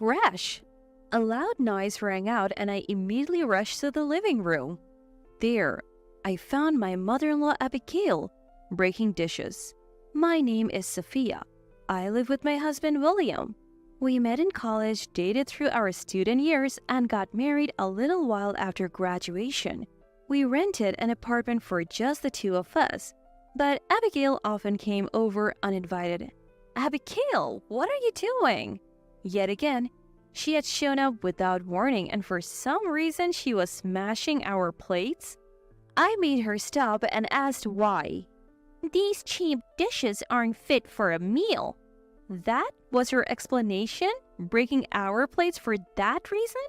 crash! A loud noise rang out and I immediately rushed to the living room. There, I found my mother-in-law Abigail, breaking dishes. My name is Sophia. I live with my husband William. We met in college, dated through our student years, and got married a little while after graduation. We rented an apartment for just the two of us, but Abigail often came over uninvited. Abigail, what are you doing? Yet again, she had shown up without warning, and for some reason she was smashing our plates. I made her stop and asked why. These cheap dishes aren't fit for a meal. That was her explanation? Breaking our plates for that reason?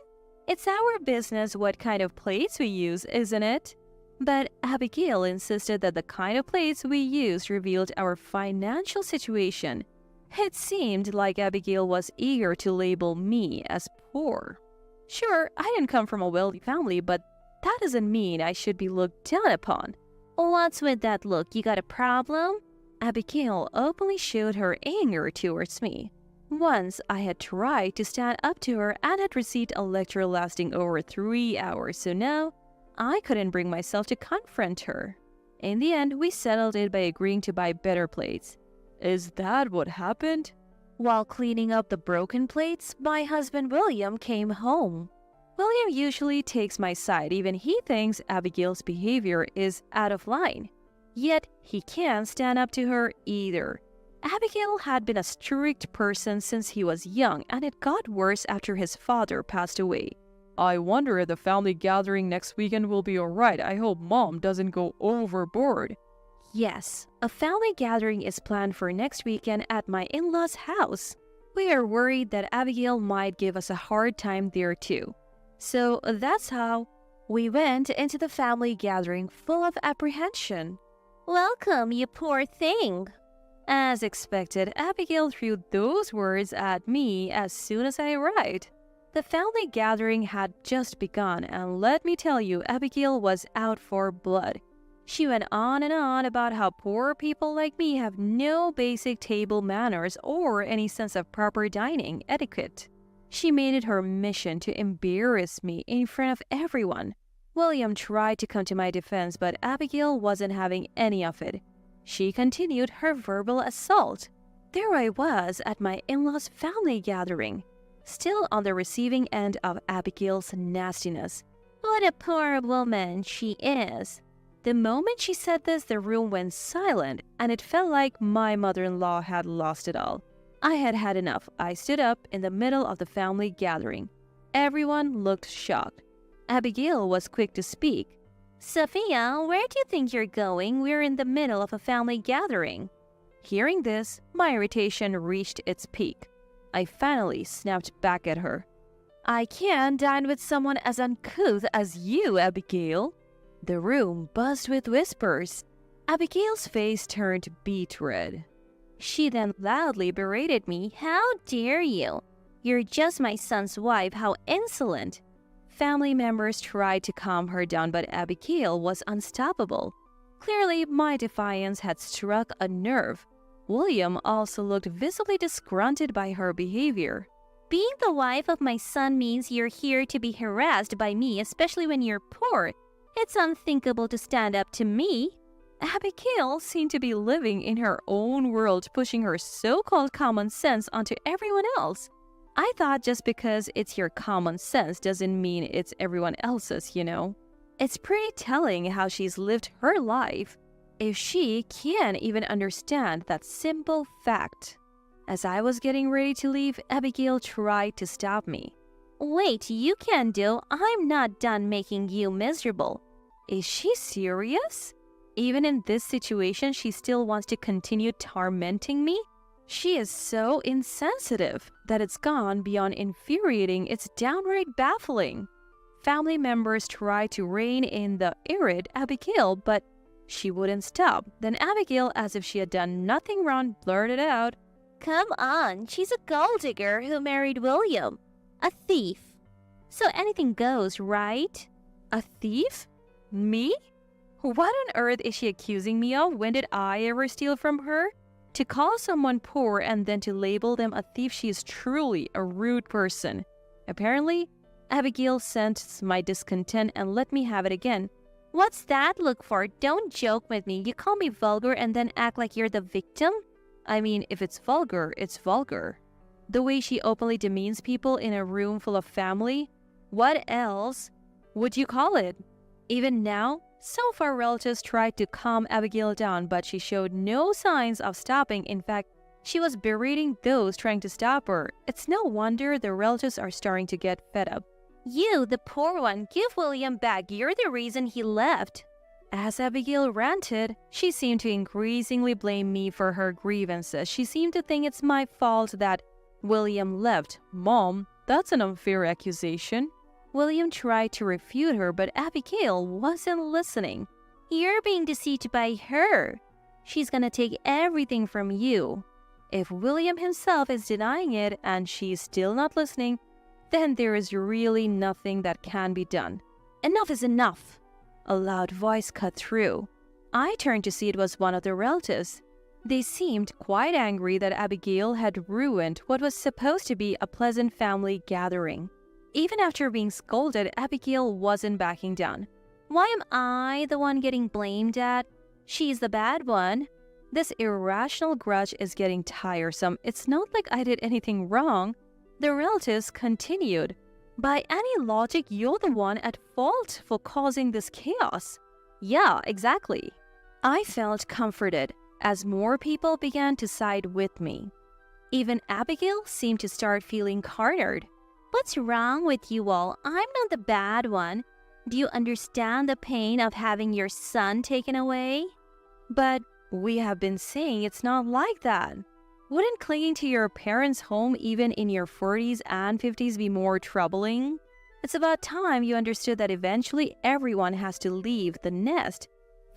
It's our business what kind of plates we use, isn't it? But Abigail insisted that the kind of plates we used revealed our financial situation. It seemed like Abigail was eager to label me as poor. Sure, I didn't come from a wealthy family, but that doesn't mean I should be looked down upon. What's with that look? You got a problem? Abigail openly showed her anger towards me. Once I had tried to stand up to her and had received a lecture lasting over 3 hours, so now I couldn't bring myself to confront her. In the end, we settled it by agreeing to buy better plates. Is that what happened? While cleaning up the broken plates, my husband William came home. William usually takes my side, even he thinks Abigail's behavior is out of line. Yet he can't stand up to her either. Abigail had been a strict person since he was young, and it got worse after his father passed away. I wonder if the family gathering next weekend will be alright. I hope Mom doesn't go overboard. Yes, a family gathering is planned for next weekend at my in-laws' house. We are worried that Abigail might give us a hard time there too. So that's how we went into the family gathering full of apprehension. Welcome, you poor thing. As expected, Abigail threw those words at me as soon as I arrived. The family gathering had just begun, and let me tell you, Abigail was out for blood. She went on and on about how poor people like me have no basic table manners or any sense of proper dining etiquette. She made it her mission to embarrass me in front of everyone. William tried to come to my defense, but Abigail wasn't having any of it. She continued her verbal assault. There I was at my in-laws' family gathering, still on the receiving end of Abigail's nastiness. What a poor woman she is. The moment she said this, the room went silent, and it felt like my mother-in-law had lost it all. I had had enough. I stood up in the middle of the family gathering. Everyone looked shocked. Abigail was quick to speak. Sophia, where do you think you're going? We're in the middle of a family gathering. Hearing this, my irritation reached its peak. I finally snapped back at her. I can't dine with someone as uncouth as you, Abigail. The room buzzed with whispers. Abigail's face turned beet red. She then loudly berated me. How dare you? You're just my son's wife. How insolent. Family members tried to calm her down, but Abigail was unstoppable. Clearly, my defiance had struck a nerve. William also looked visibly disgruntled by her behavior. Being the wife of my son means you're here to be harassed by me, especially when you're poor. It's unthinkable to stand up to me. Abigail seemed to be living in her own world, pushing her so-called common sense onto everyone else. I thought just because it's your common sense doesn't mean it's everyone else's, you know. It's pretty telling how she's lived her life, if she can't even understand that simple fact. As I was getting ready to leave, Abigail tried to stop me. Wait, you can't do. I'm not done making you miserable. Is she serious? Even in this situation, she still wants to continue tormenting me? She is so insensitive that it's gone beyond infuriating, it's downright baffling. Family members tried to rein in the irate Abigail, but she wouldn't stop. Then Abigail, as if she had done nothing wrong, blurted out, Come on, she's a gold digger who married William. A thief. So anything goes, right? A thief? Me? What on earth is she accusing me of? When did I ever steal from her? To call someone poor and then to label them a thief, she is truly a rude person. Apparently, Abigail sensed my discontent and let me have it again. What's that look for? Don't joke with me. You call me vulgar and then act like you're the victim? I mean, if it's vulgar, it's vulgar. The way she openly demeans people in a room full of family, what else would you call it? Even now, some of our relatives tried to calm Abigail down, but she showed no signs of stopping. In fact, she was berating those trying to stop her. It's no wonder the relatives are starting to get fed up. You, the poor one, give William back. You're the reason he left. As Abigail ranted, she seemed to increasingly blame me for her grievances. She seemed to think it's my fault that William left. Mom, that's an unfair accusation. William tried to refute her, but Abigail wasn't listening. You're being deceived by her. She's gonna take everything from you. If William himself is denying it and she's still not listening, then there is really nothing that can be done. Enough is enough. A loud voice cut through. I turned to see it was one of the relatives. They seemed quite angry that Abigail had ruined what was supposed to be a pleasant family gathering. Even after being scolded, Abigail wasn't backing down. Why am I the one getting blamed at? She's the bad one. This irrational grudge is getting tiresome. It's not like I did anything wrong. The relatives continued. By any logic, you're the one at fault for causing this chaos. Yeah, exactly. I felt comforted as more people began to side with me. Even Abigail seemed to start feeling cornered. What's wrong with you all? I'm not the bad one. Do you understand the pain of having your son taken away? But we have been saying it's not like that. Wouldn't clinging to your parents' home even in your 40s and 50s be more troubling? It's about time you understood that eventually everyone has to leave the nest.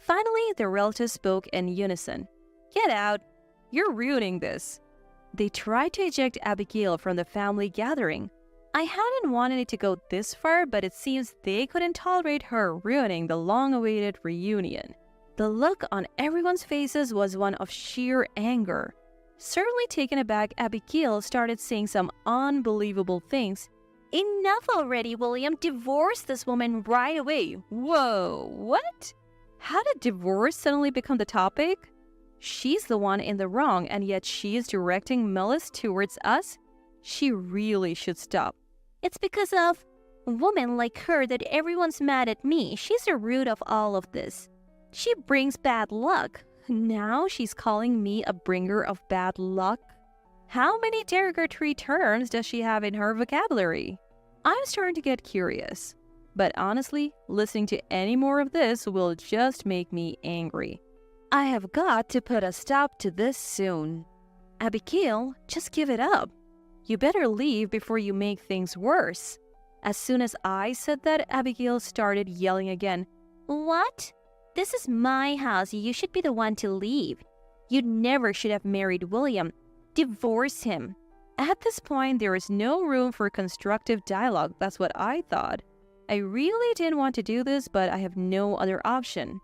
Finally, the relatives spoke in unison. Get out. You're ruining this. They tried to eject Abigail from the family gathering. I hadn't wanted it to go this far, but it seems they couldn't tolerate her ruining the long-awaited reunion. The look on everyone's faces was one of sheer anger. Certainly taken aback, Abigail started saying some unbelievable things. Enough already, William. Divorce this woman right away. Whoa, what? How did divorce suddenly become the topic? She's the one in the wrong, and yet she is directing malice towards us? She really should stop. It's because of a woman like her that everyone's mad at me. She's the root of all of this. She brings bad luck. Now she's calling me a bringer of bad luck. How many derogatory terms does she have in her vocabulary? I'm starting to get curious. But honestly, listening to any more of this will just make me angry. I have got to put a stop to this soon. Abigail, just give it up. You better leave before you make things worse. As soon as I said that, Abigail started yelling again. What? This is my house. You should be the one to leave. You never should have married William. Divorce him. At this point, there is no room for constructive dialogue. That's what I thought. I really didn't want to do this, but I have no other option.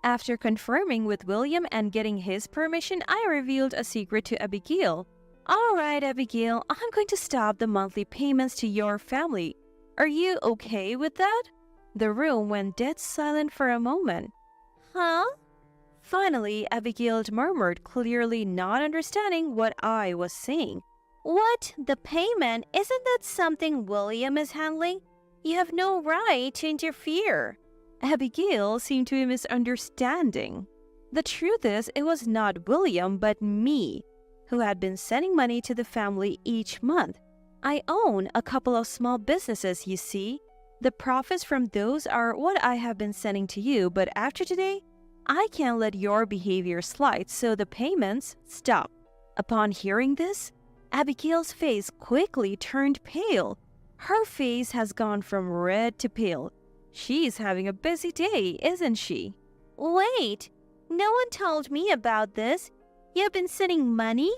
After confirming with William and getting his permission, I revealed a secret to Abigail. All right, Abigail, I'm going to stop the monthly payments to your family. Are you okay with that? The room went dead silent for a moment. Huh? Finally, Abigail murmured, clearly not understanding what I was saying. What? The payment? Isn't that something William is handling? You have no right to interfere. Abigail seemed to be misunderstanding. The truth is, it was not William, but me, who had been sending money to the family each month. I own a couple of small businesses, you see. The profits from those are what I have been sending to you, but after today, I can't let your behavior slide, so the payments stop. Upon hearing this, Abigail's face quickly turned pale. Her face has gone from red to pale. She's having a busy day, isn't she? Wait, no one told me about this. You've been sending money?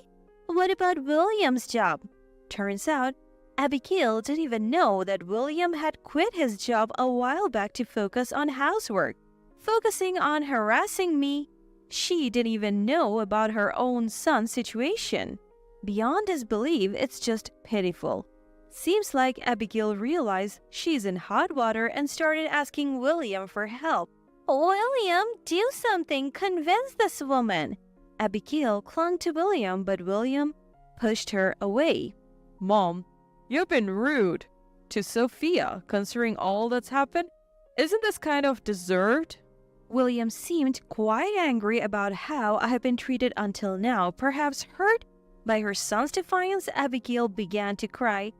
What about William's job? Turns out, Abigail didn't even know that William had quit his job a while back to focus on housework. Focusing on harassing me, She didn't even know about her own son's situation. Beyond disbelief, it's just pitiful. Seems like Abigail realized she's in hot water and started asking William for help. William, do something, convince this woman. Abigail clung to William, but William pushed her away. Mom, you've been rude to Sophia, considering all that's happened. Isn't this kind of deserved? William seemed quite angry about how I had been treated until now. Perhaps hurt by her son's defiance, Abigail began to cry.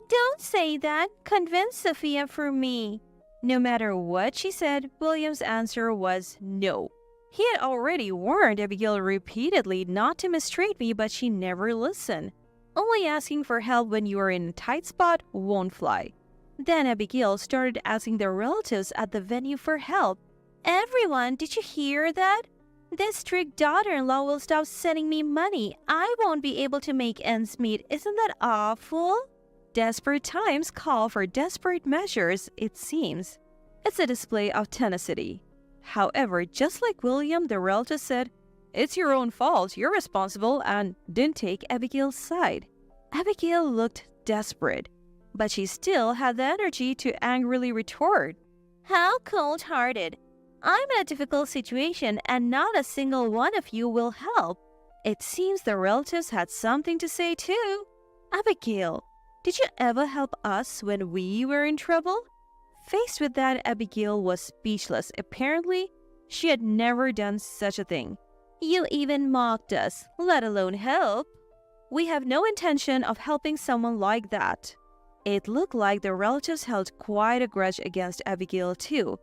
Don't say that. Convince Sophia for me. No matter what she said, William's answer was no. He had already warned Abigail repeatedly not to mistreat me, but she never listened. Only asking for help when you are in a tight spot won't fly. Then Abigail started asking their relatives at the venue for help. Everyone, did you hear that? This strict daughter-in-law will stop sending me money. I won't be able to make ends meet. Isn't that awful? Desperate times call for desperate measures, it seems. It's a display of tenacity. However, just like William, the relatives said, it's your own fault, you're responsible, and didn't take Abigail's side. Abigail looked desperate, but she still had the energy to angrily retort. How cold-hearted. I'm in a difficult situation and not a single one of you will help. It seems the relatives had something to say too. Abigail, did you ever help us when we were in trouble? Faced with that, Abigail was speechless. Apparently, she had never done such a thing. You even mocked us, let alone help. We have no intention of helping someone like that. It looked like the relatives held quite a grudge against Abigail too.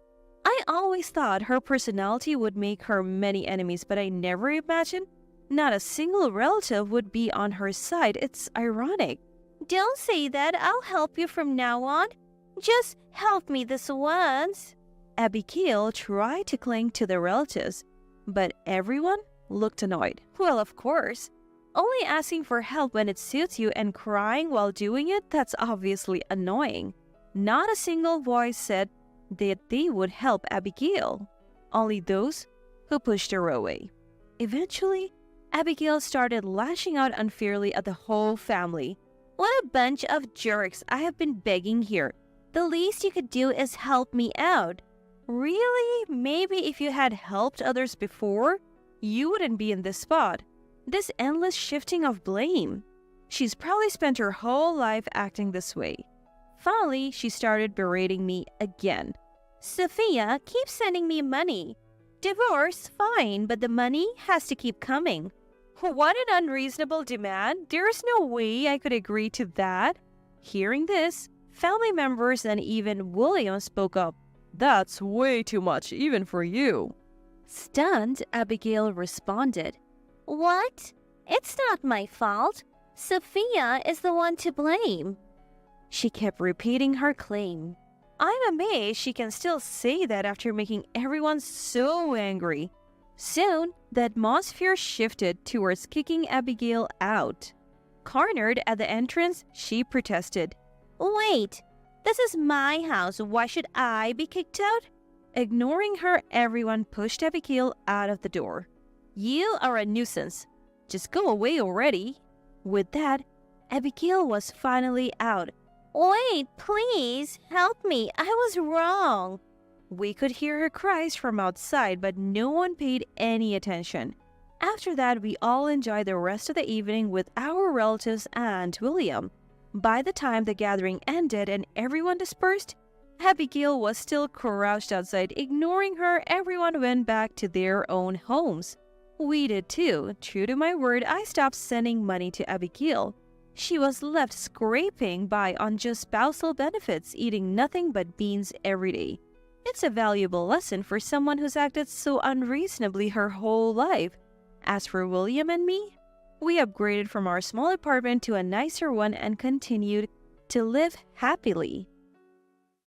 I always thought her personality would make her many enemies, but I never imagined not a single relative would be on her side. It's ironic. Don't say that. I'll help you from now on. Just help me this once. Abigail tried to cling to the relatives, but everyone looked annoyed. Well, of course. Only asking for help when it suits you and crying while doing it, that's obviously annoying. Not a single voice said that they would help Abigail. Only those who pushed her away. Eventually, Abigail started lashing out unfairly at the whole family. What a bunch of jerks. I have been begging here. The least you could do is help me out. Really? Maybe if you had helped others before, you wouldn't be in this spot. This endless shifting of blame. She's probably spent her whole life acting this way. Finally, she started berating me again. Sophia, keep sending me money. Divorce, fine, but the money has to keep coming. What an unreasonable demand. There's no way I could agree to that. Hearing this, family members and even William spoke up. That's way too much, even for you. Stunned, Abigail responded. What? It's not my fault. Sophia is the one to blame. She kept repeating her claim. I'm amazed she can still say that after making everyone so angry. Soon, the atmosphere shifted towards kicking Abigail out. Cornered at the entrance, she protested. Wait, this is my house. Why should I be kicked out? Ignoring her, everyone pushed Abigail out of the door. You are a nuisance. Just go away already. With that, Abigail was finally out. Wait, please, help me. I was wrong. We could hear her cries from outside, but no one paid any attention. After that, we all enjoyed the rest of the evening with our relatives and William. By the time the gathering ended and everyone dispersed, Abigail was still crouched outside. Ignoring her, everyone went back to their own homes. We did too. True to my word, I stopped sending money to Abigail. She was left scraping by on just spousal benefits, eating nothing but beans every day. It's a valuable lesson for someone who's acted so unreasonably her whole life. As for William and me, we upgraded from our small apartment to a nicer one and continued to live happily.